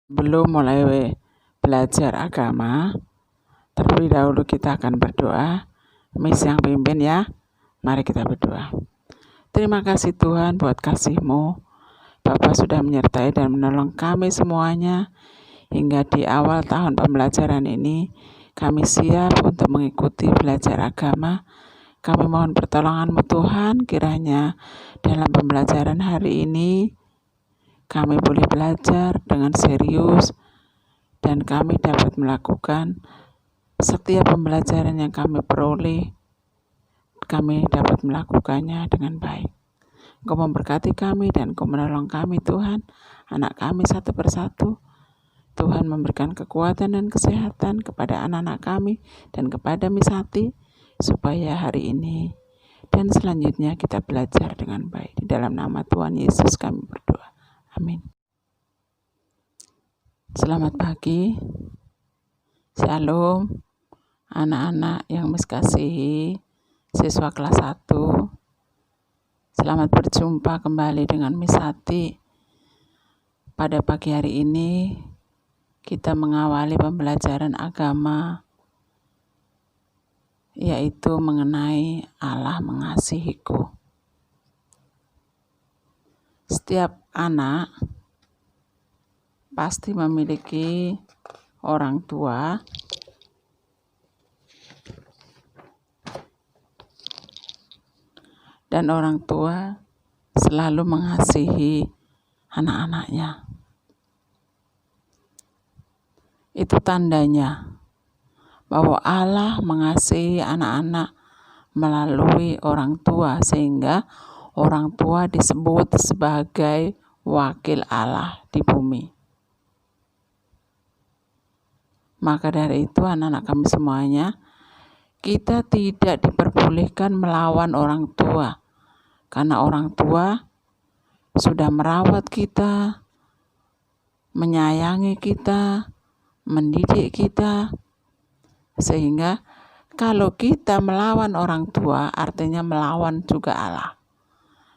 Belum mulai belajar agama, terlebih dahulu kita akan berdoa. Miss yang pimpin ya, mari kita berdoa. Terima kasih Tuhan buat kasih-Mu. Bapa sudah menyertai dan menolong kami semuanya hingga di awal tahun pembelajaran ini. Kami siap untuk mengikuti belajar agama. Kami mohon pertolongan-Mu Tuhan, kiranya dalam pembelajaran hari ini kami boleh belajar dengan serius dan kami dapat melakukan setiap pembelajaran yang kami peroleh, kami dapat melakukannya dengan baik. Engkau memberkati kami dan Engkau menolong kami Tuhan, anak kami satu persatu. Tuhan memberikan kekuatan dan kesehatan kepada anak-anak kami dan kepada Misati, supaya hari ini dan selanjutnya kita belajar dengan baik. Di dalam nama Tuhan Yesus kami berdoa. Amin. Selamat pagi. Shalom. Anak-anak yang Miss kasihi, siswa kelas 1. Selamat berjumpa kembali dengan Miss Hati. Pada pagi hari ini kita mengawali pembelajaran agama, yaitu mengenai Allah mengasihiku. Setiap anak pasti memiliki orang tua dan orang tua selalu mengasihi anak-anaknya. Itu tandanya bahwa Allah mengasihi anak-anak melalui orang tua, sehingga orang tua disebut sebagai wakil Allah di bumi. Maka dari itu anak-anak kami semuanya, kita tidak diperbolehkan melawan orang tua, karena orang tua sudah merawat kita, menyayangi kita, mendidik kita, sehingga kalau kita melawan orang tua artinya melawan juga Allah,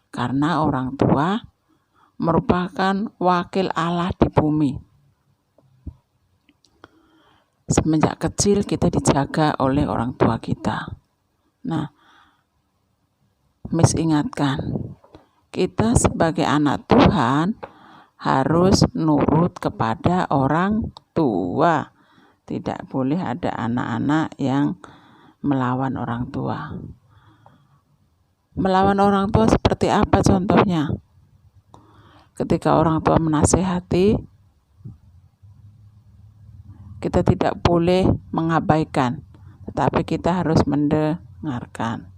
karena orang tua merupakan wakil Allah di bumi. Semenjak kecil kita dijaga oleh orang tua kita. Nah, Miss ingatkan, kita sebagai anak Tuhan harus nurut kepada orang tua. Tidak boleh ada anak-anak yang melawan orang tua. Melawan orang tua seperti apa contohnya? Ketika orang tua menasehati, kita tidak boleh mengabaikan, tetapi kita harus mendengarkan.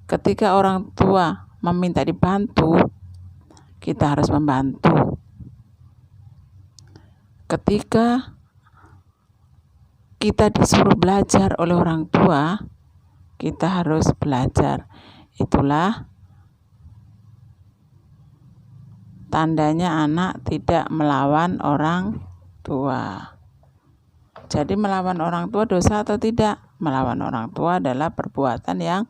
Ketika orang tua meminta dibantu, kita harus membantu. Ketika kita disuruh belajar oleh orang tua, kita harus belajar. Itulah tandanya anak tidak melawan orang tua. Jadi melawan orang tua dosa atau tidak? Melawan orang tua adalah perbuatan yang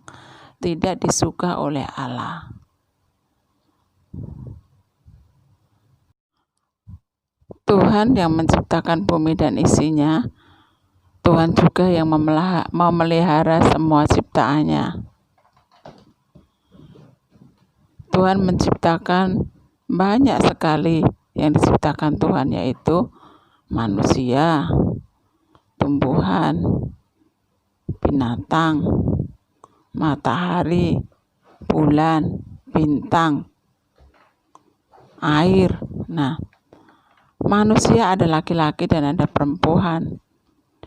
tidak disuka oleh Allah. Tuhan yang menciptakan bumi dan isinya, Tuhan juga yang memelihara semua ciptaannya. Tuhan menciptakan banyak sekali yang diciptakan Tuhan, yaitu manusia, tumbuhan, binatang, matahari, bulan, bintang, air. Nah, manusia ada laki-laki dan ada perempuan.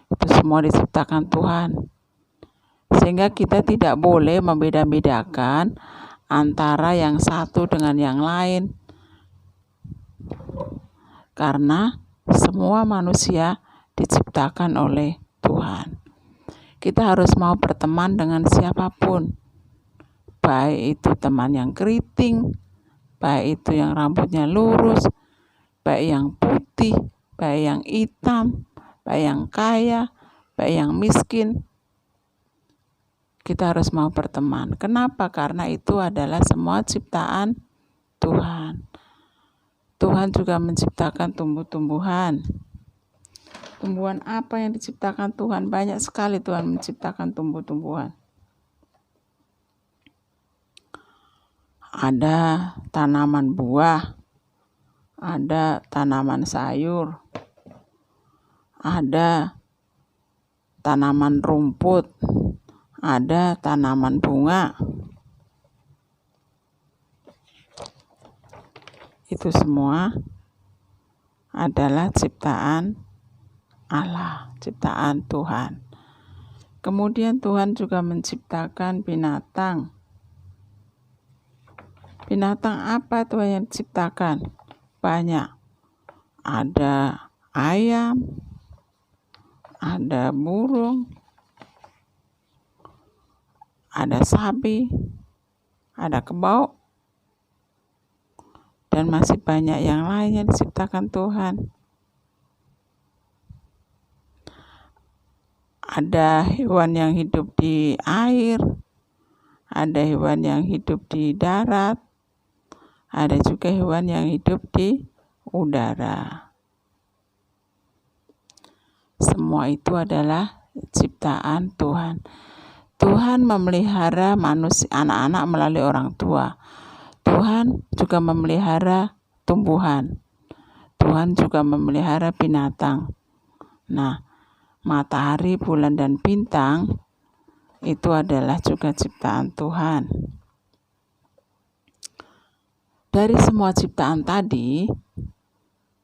Itu semua diciptakan Tuhan. Sehingga kita tidak boleh membeda-bedakan antara yang satu dengan yang lain. Karena semua manusia diciptakan oleh Tuhan. Kita harus mau berteman dengan siapapun. Baik itu teman yang keriting, baik itu yang rambutnya lurus, baik yang putih, baik yang hitam, baik yang kaya, baik yang miskin. Kita harus mau berteman. Kenapa? Karena itu adalah semua ciptaan Tuhan. Tuhan juga menciptakan tumbuh-tumbuhan. Tumbuhan apa yang diciptakan Tuhan? Banyak sekali Tuhan menciptakan tumbuh-tumbuhan. Ada tanaman buah, ada tanaman sayur, ada tanaman rumput, ada tanaman bunga. Itu semua adalah ciptaan Allah, ciptaan Tuhan. Kemudian Tuhan juga menciptakan binatang. Binatang apa Tuhan yang diciptakan? Banyak. Ada ayam, ada burung, ada sapi, ada kebau, dan masih banyak yang lain yang diciptakan Tuhan. Ada hewan yang hidup di air, ada hewan yang hidup di darat, ada juga hewan yang hidup di udara. Semua itu adalah ciptaan Tuhan. Tuhan memelihara manusia, anak-anak melalui orang tua. Tuhan juga memelihara tumbuhan. Tuhan juga memelihara binatang. Nah, matahari, bulan, dan bintang itu adalah juga ciptaan Tuhan. Dari semua ciptaan tadi,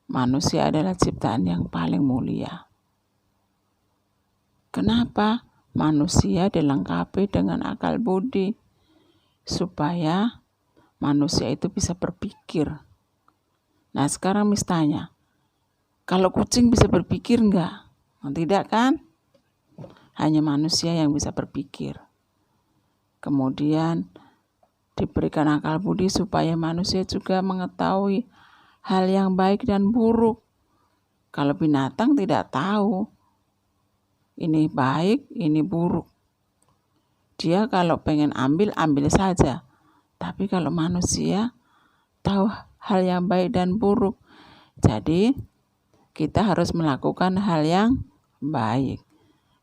manusia adalah ciptaan yang paling mulia. Kenapa? Manusia dilengkapi dengan akal budi, supaya manusia itu bisa berpikir. Nah, sekarang misalnya, kalau kucing bisa berpikir enggak? Tidak kan? Hanya manusia yang bisa berpikir. Kemudian diberikan akal budi supaya manusia juga mengetahui hal yang baik dan buruk. Kalau binatang tidak tahu ini baik, ini buruk. Dia kalau pengen ambil saja. Tapi kalau manusia tahu hal yang baik dan buruk. Jadi kita harus melakukan hal yang baik.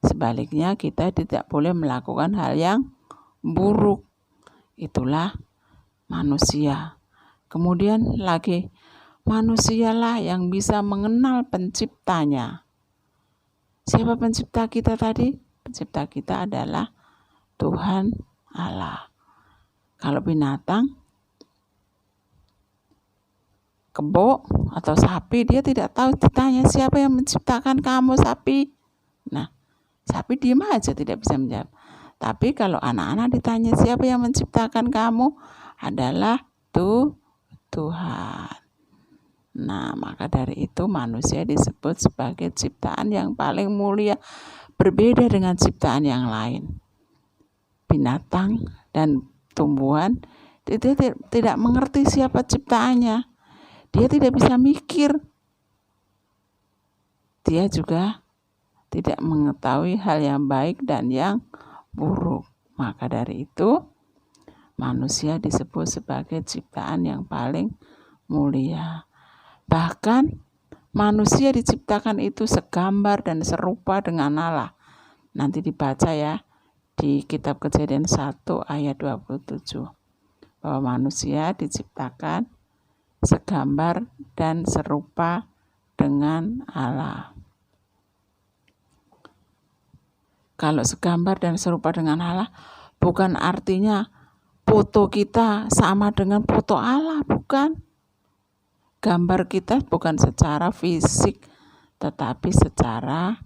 Sebaliknya kita tidak boleh melakukan hal yang buruk. Itulah manusia. Kemudian lagi, manusialah yang bisa mengenal penciptanya. Siapa pencipta kita tadi? Pencipta kita adalah Tuhan Allah. Kalau binatang, kebo atau sapi, dia tidak tahu, ditanya siapa yang menciptakan kamu sapi. Nah, sapi diam aja, tidak bisa menjawab. Tapi kalau anak-anak ditanya siapa yang menciptakan kamu, adalah Tuhan. Nah, maka dari itu manusia disebut sebagai ciptaan yang paling mulia, berbeda dengan ciptaan yang lain. Binatang dan tumbuhan itu tidak mengerti siapa ciptaannya. Dia tidak bisa mikir. Dia juga tidak mengetahui hal yang baik dan yang buruk. Maka dari itu, manusia disebut sebagai ciptaan yang paling mulia. Bahkan manusia diciptakan itu segambar dan serupa dengan Allah. Nanti dibaca ya di kitab Kejadian 1 ayat 27. Bahwa manusia diciptakan segambar dan serupa dengan Allah. Kalau segambar dan serupa dengan Allah, bukan artinya foto kita sama dengan foto Allah, bukan. Gambar kita bukan secara fisik, tetapi secara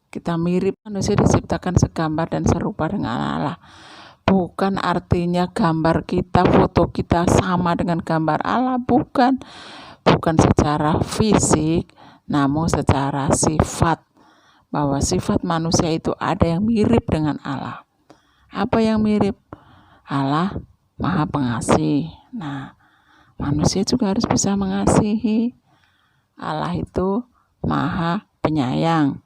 kita mirip. Manusia diciptakan segambar dan serupa dengan Allah. Bukan artinya gambar kita, foto kita sama dengan gambar Allah, bukan. Bukan secara fisik, namun secara sifat. Bahwa sifat manusia itu ada yang mirip dengan Allah. Apa yang mirip? Allah Maha Pengasih. Nah, manusia juga harus bisa mengasihi. Allah itu Maha Penyayang.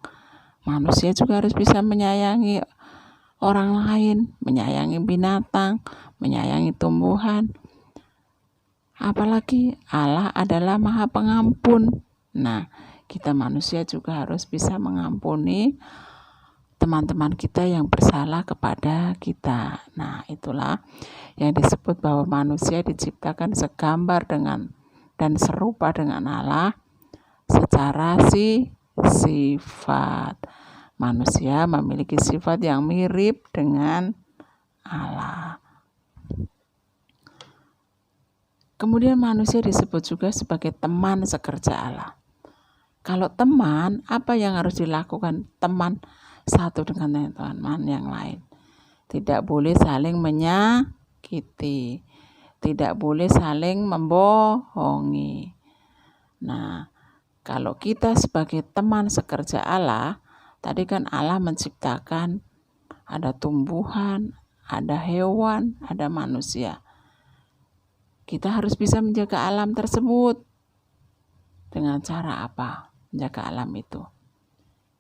Manusia juga harus bisa menyayangi orang lain, menyayangi binatang, menyayangi tumbuhan. Apalagi Allah adalah Maha Pengampun. Nah, kita manusia juga harus bisa mengampuni teman-teman kita yang bersalah kepada kita. Nah, itulah yang disebut bahwa manusia diciptakan segambar dengan dan serupa dengan Allah secara sifat. Manusia memiliki sifat yang mirip dengan Allah. Kemudian manusia disebut juga sebagai teman sekerja Allah. Kalau teman, apa yang harus dilakukan teman satu dengan teman yang lain? Tidak boleh saling menyakiti, tidak boleh saling membohongi. Nah, kalau kita sebagai teman sekerja Allah, tadi kan Allah menciptakan ada tumbuhan, ada hewan, ada manusia. Kita harus bisa menjaga alam tersebut. Dengan cara apa? Menjaga alam itu.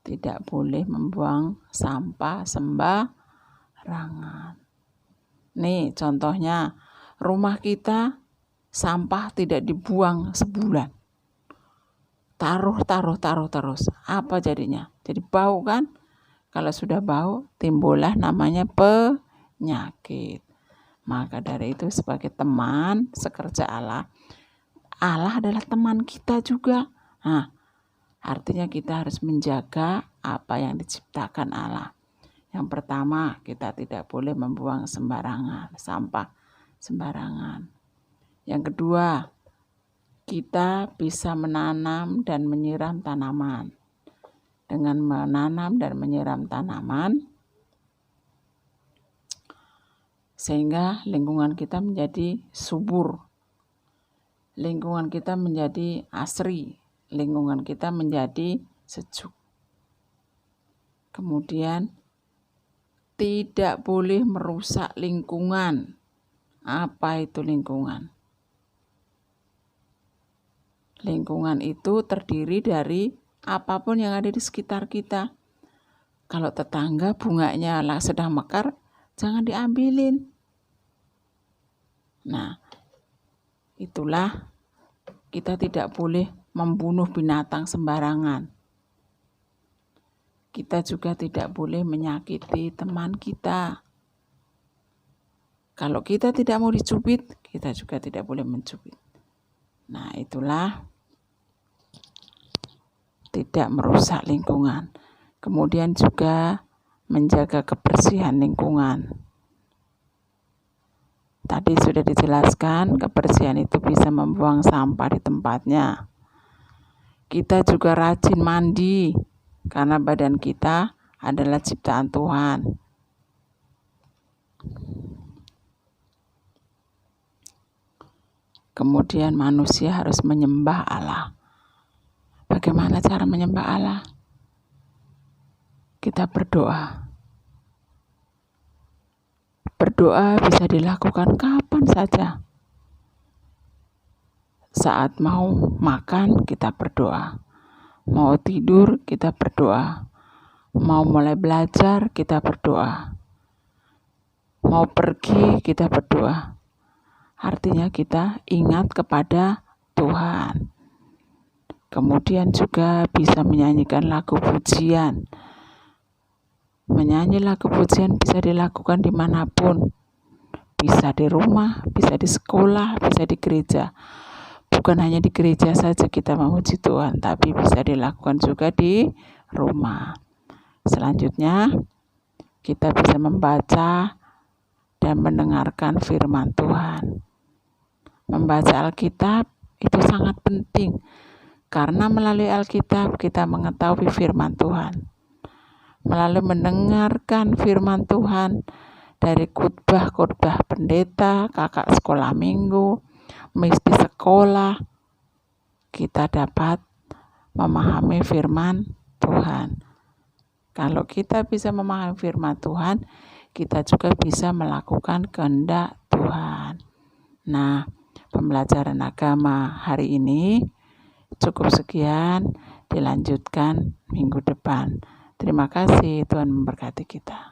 Tidak boleh membuang sampah sembarangan. Nih contohnya, rumah kita sampah tidak dibuang sebulan. Taruh terus. Apa jadinya? Jadi bau kan? Kalau sudah bau, timbullah namanya penyakit. Maka dari itu sebagai teman sekerja Allah, Allah adalah teman kita juga. Nah, artinya kita harus menjaga apa yang diciptakan Allah. Yang pertama, kita tidak boleh membuang sembarangan, sampah sembarangan. Yang kedua, kita bisa menanam dan menyiram tanaman. Dengan menanam dan menyiram tanaman, sehingga lingkungan kita menjadi subur, lingkungan kita menjadi asri, lingkungan kita menjadi sejuk. Kemudian tidak boleh merusak lingkungan. Apa itu lingkungan? Lingkungan itu terdiri dari apapun yang ada di sekitar kita. Kalau tetangga bunganya sedang mekar, jangan diambilin. Nah, itulah kita tidak boleh membunuh binatang sembarangan. Kita juga tidak boleh menyakiti teman kita. Kalau kita tidak mau dicubit, kita juga tidak boleh mencubit. Nah, itulah tidak merusak lingkungan. Kemudian juga menjaga kebersihan lingkungan. Tadi sudah dijelaskan, kebersihan itu bisa membuang sampah di tempatnya. Kita juga rajin mandi, karena badan kita adalah ciptaan Tuhan. Kemudian manusia harus menyembah Allah. Bagaimana cara menyembah Allah? Kita berdoa. Berdoa bisa dilakukan kapan saja. Saat mau makan, kita berdoa. Mau tidur, kita berdoa. Mau mulai belajar, kita berdoa. Mau pergi, kita berdoa. Artinya kita ingat kepada Tuhan. Kemudian juga bisa menyanyikan lagu pujian. Menyanyi lagu pujian bisa dilakukan dimanapun. Bisa di rumah, bisa di sekolah, bisa di gereja. Bukan hanya di gereja saja kita memuji Tuhan, tapi bisa dilakukan juga di rumah. Selanjutnya, kita bisa membaca dan mendengarkan firman Tuhan. Membaca Alkitab itu sangat penting, karena melalui Alkitab kita mengetahui firman Tuhan. Melalui mendengarkan firman Tuhan dari khotbah pendeta, kakak sekolah minggu, misi sekolah, kita dapat memahami firman Tuhan. Kalau kita bisa memahami firman Tuhan, kita juga bisa melakukan kehendak Tuhan. Nah, pembelajaran agama hari ini cukup sekian, dilanjutkan minggu depan. Terima kasih, Tuhan memberkati kita.